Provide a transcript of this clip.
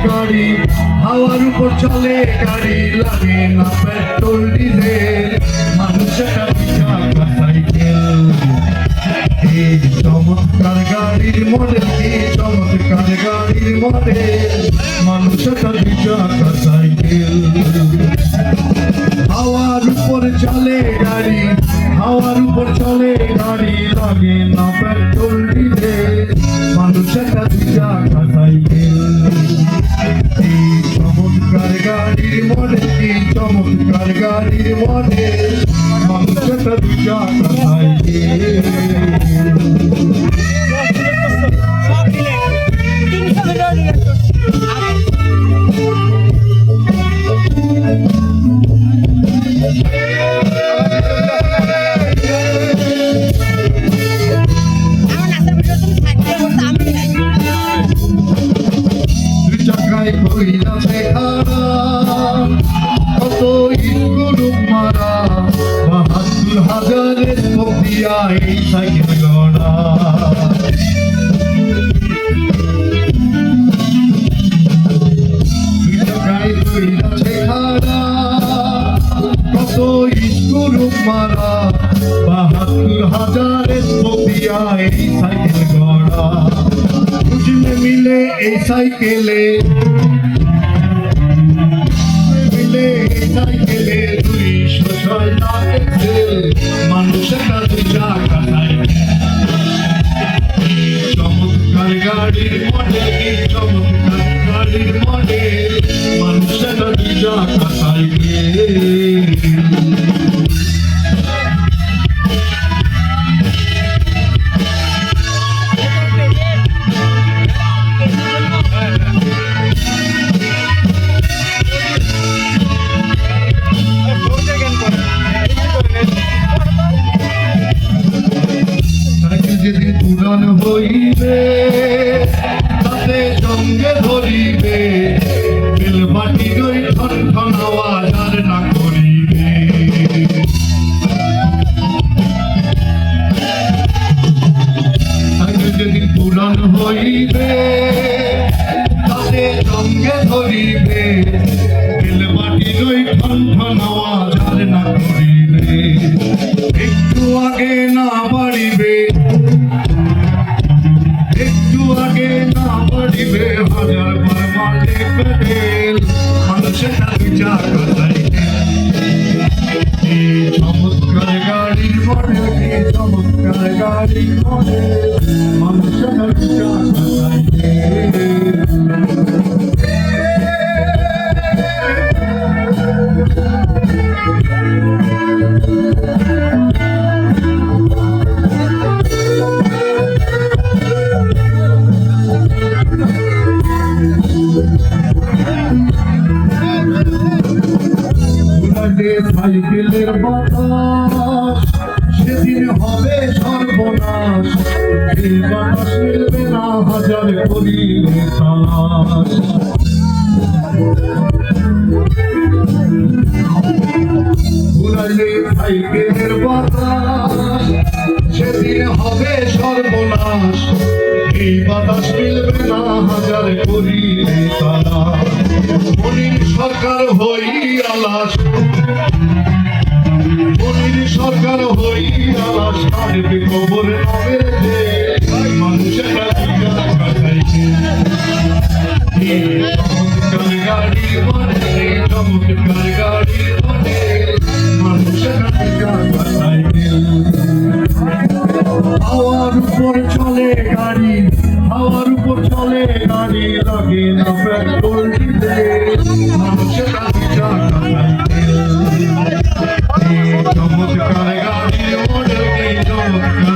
গাড়ি হাওয়ার উপর চলে গাড়ি লাগে না পেট্রোল ডিজেল মানুষ একটা চাকা সাইকেল এই চমৎকার গাড়ির মডেল কি চমৎকার গাড়ির মডেল মানুষ একটা চাকা সাইকেল হাওয়ার উপর চলে গাড়ি হাওয়ার উপর চলে গাড়ি লাগে না পেট্রোল ডিজেল মানুষ একটা চাকা সাইকেল এই চমৎকার গাড়ির মডেল কি চমৎকার গাড়ির মডেল মানুষ একটা চাকা সাইকেল কইলাছে খারা কত ইস্কুলুম মারা ৭২,০০০ স্কোপিয়া এই সাইকেল গড়া কইলাছে খারা কত ইস্কুলুম মারা ৭২,০০০ স্কোপিয়া এই সাইকেল গড়া দুজনে মিলে এই সাইকেলে সাইকেলে ২০০ মানুষ একটা চাকা সাইকেল চমৎকার গাড়ির মডেল কি চমৎকার গাড়ির মডেল মানুষ একটা চাকা সাইকেল যেদিন পুরান হইবে তাতে সঙ্গে ধরিবে বেলবাটির ওই ঠন ঠন আওয়াজ আর না করিবে যেদিন পুরান হইবে তাতে সঙ্গে ধরিবে বেলবাটির ওই ঠন ঠন আওয়াজ আর না করিবে একটু আগে না বাড়িবে একটু আগে না বাড়িবে হাজার বার মারলে পেডেল মানুষের চাকা সাইকেল চমৎকার গাড়ির মডেল কি চমৎকার গাড়ির মডেল মানুষের চাকা সাইকেল সাইকেলের বাতাস সেদিন হবে সর্বনাশ এই বাতাস মিলবে না হাজার করিলে তালাশ ঘুরাইলে সাইকেলের বাতাস সেদিন হবে সর্বনাশ এই বাতাস মিলবে না হাজার করিলে তালাশ মনির সরকার হই আলাস মনির সরকার হই আলাস কাটবে কবর নামের যে মানুষের চাকা সাইকেল চমৎকার গাড়ি মডেল চমৎকার গাড়ি মডেল মানুষের চাকা সাইকেল হাওয়ার উপর চলে গাড়ি হাওয়ার উপর চলে গাড়ি লাগে না পেট্রোল ডিজেল মানুষের চাকা সাইকেল চমৎকার গাড়ি মডেল চমৎকার